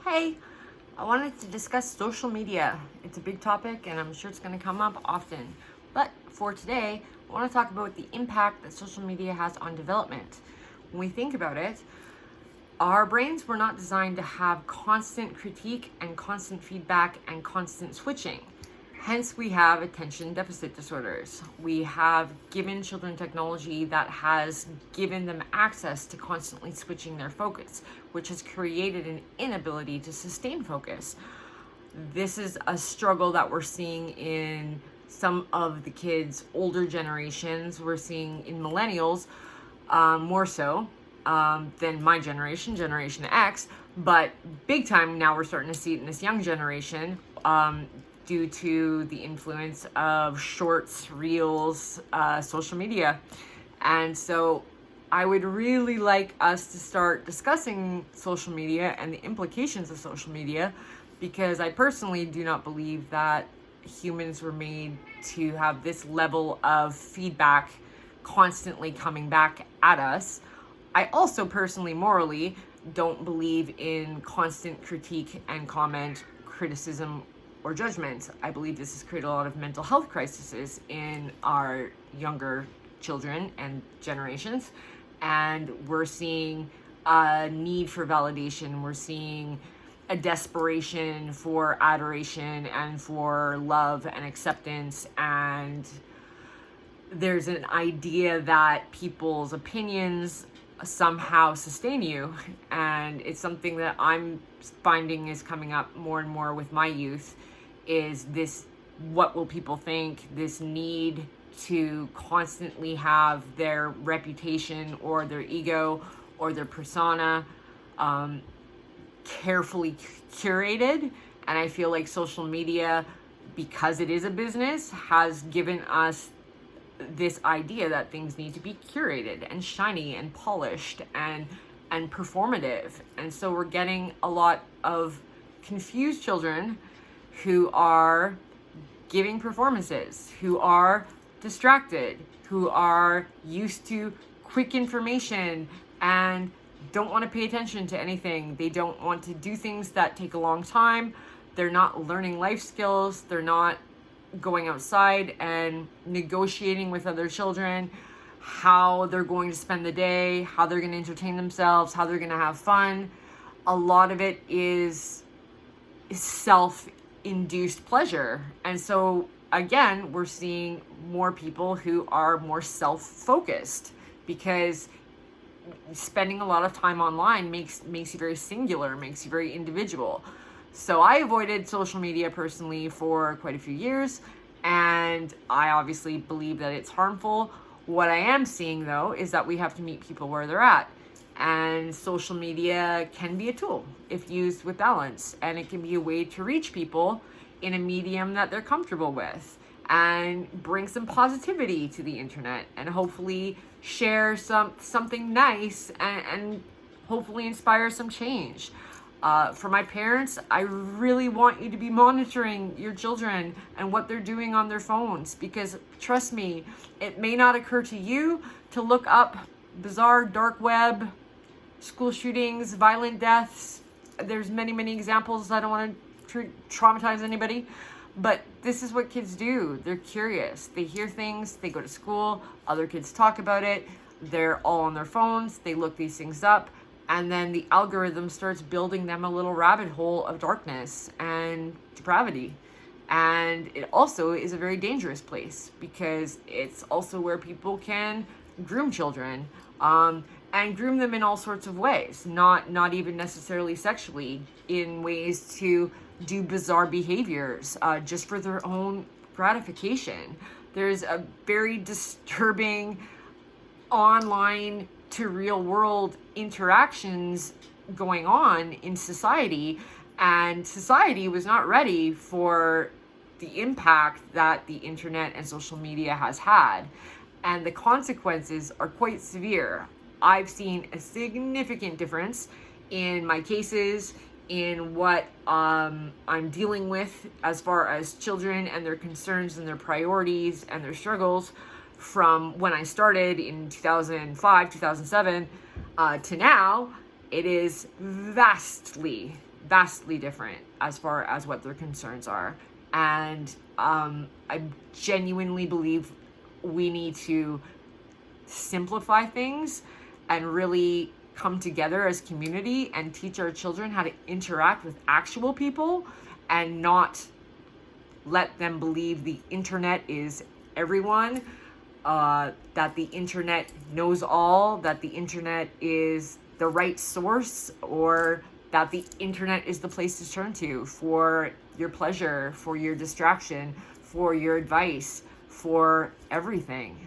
Hey, I wanted to discuss social media. It's a big topic and I'm sure it's going to come up often. But for today, I want to talk about the impact that social media has on development. When we think about it, our brains were not designed to have constant critique and constant feedback and constant switching. Hence, we have attention deficit disorders. We have given children technology that has given them access to constantly switching their focus, which has created an inability to sustain focus. This is a struggle that we're seeing in some of the kids' older generations. We're seeing in millennials more so than my generation, Generation X, but big time now we're starting to see it in this young generation. Due to the influence of shorts, reels, social media. And so I would really like us to start discussing social media and the implications of social media, because I personally do not believe that humans were made to have this level of feedback constantly coming back at us. I also personally, morally, don't believe in constant critique and comment, criticism, or judgment. I believe this has created a lot of mental health crises in our younger children and generations. And we're seeing a need for validation. We're seeing a desperation for adoration and for love and acceptance. And there's an idea that people's opinions somehow sustain you. And it's something that I'm finding is coming up more and more with my youth, is this what will people think, this need to constantly have their reputation or their ego or their persona carefully curated. And I feel like social media, because it is a business, has given us this idea that things need to be curated and shiny and polished and performative. And so we're getting a lot of confused children who are giving performances, who are distracted, who are used to quick information and don't want to pay attention to anything. They don't want to do things that take a long time. They're not learning life skills. They're not going outside and negotiating with other children how they're going to spend the day, how they're going to entertain themselves, how they're going to have fun. A lot of it is self-induced pleasure. And so again, we're seeing more people who are more self-focused, because spending a lot of time online makes you very singular, makes you very individual. So I avoided social media personally for quite a few years, and I obviously believe that it's harmful. What I am seeing, though, is that we have to meet people where they're at. And social media can be a tool if used with balance, and it can be a way to reach people in a medium that they're comfortable with and bring some positivity to the internet and hopefully share something nice and hopefully inspire some change. For my parents, I really want you to be monitoring your children and what they're doing on their phones, because trust me, it may not occur to you to look up bizarre dark web, school shootings, violent deaths. There's many examples. I don't want to traumatize anybody, but this is what kids do. They're curious. They hear things. They go to school. Other kids talk about it. They're all on their phones. They look these things up. And then the algorithm starts building them a little rabbit hole of darkness and depravity. And it also is a very dangerous place, because it's also where people can groom children, and groom them in all sorts of ways, not even necessarily sexually, in ways to do bizarre behaviors just for their own gratification. There's a very disturbing online to real world interactions going on in society, and society was not ready for the impact that the internet and social media has had, and the consequences are quite severe. I've seen a significant difference in my cases, in what I'm dealing with as far as children and their concerns and their priorities and their struggles, from when I started in 2005, 2007 to now. It is vastly vastly different as far as what their concerns are. And I genuinely believe we need to simplify things and really come together as community and teach our children how to interact with actual people and not let them believe the internet is everyone, that the internet knows all, that the internet is the right source, or that the internet is the place to turn to for your pleasure, for your distraction, for your advice, for everything.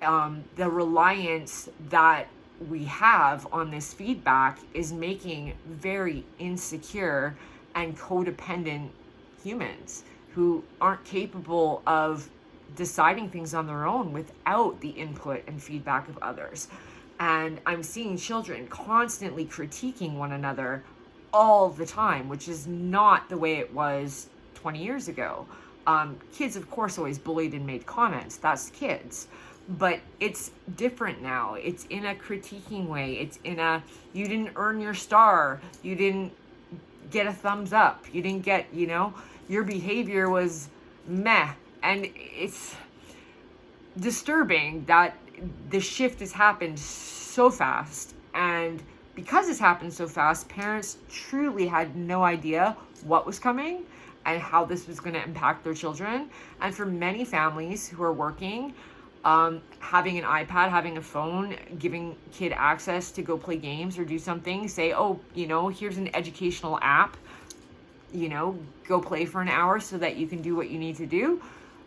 The reliance that we have on this feedback is making very insecure and codependent humans who aren't capable of deciding things on their own without the input and feedback of others. And I'm seeing children constantly critiquing one another all the time, which is not the way it was 20 years ago. Kids, of course, always bullied and made comments. That's kids. But it's different now. It's in a critiquing way. It's in a, you didn't earn your star. You didn't get a thumbs up. You didn't get, your behavior was meh. And it's disturbing that the shift has happened so fast. And because it's happened so fast, parents truly had no idea what was coming and how this was going to impact their children. And for many families who are working, having an iPad, having a phone, giving kid access to go play games or do something, say, oh, here's an educational app, go play for an hour so that you can do what you need to do,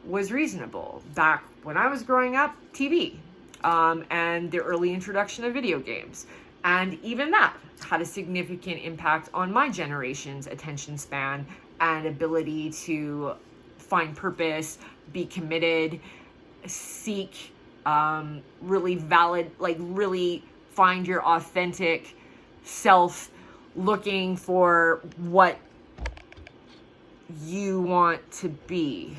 was reasonable. Back when I was growing up, TV, and the early introduction of video games. And even that had a significant impact on my generation's attention span and ability to find purpose, be committed, seek really valid, really find your authentic self, looking for what you want to be.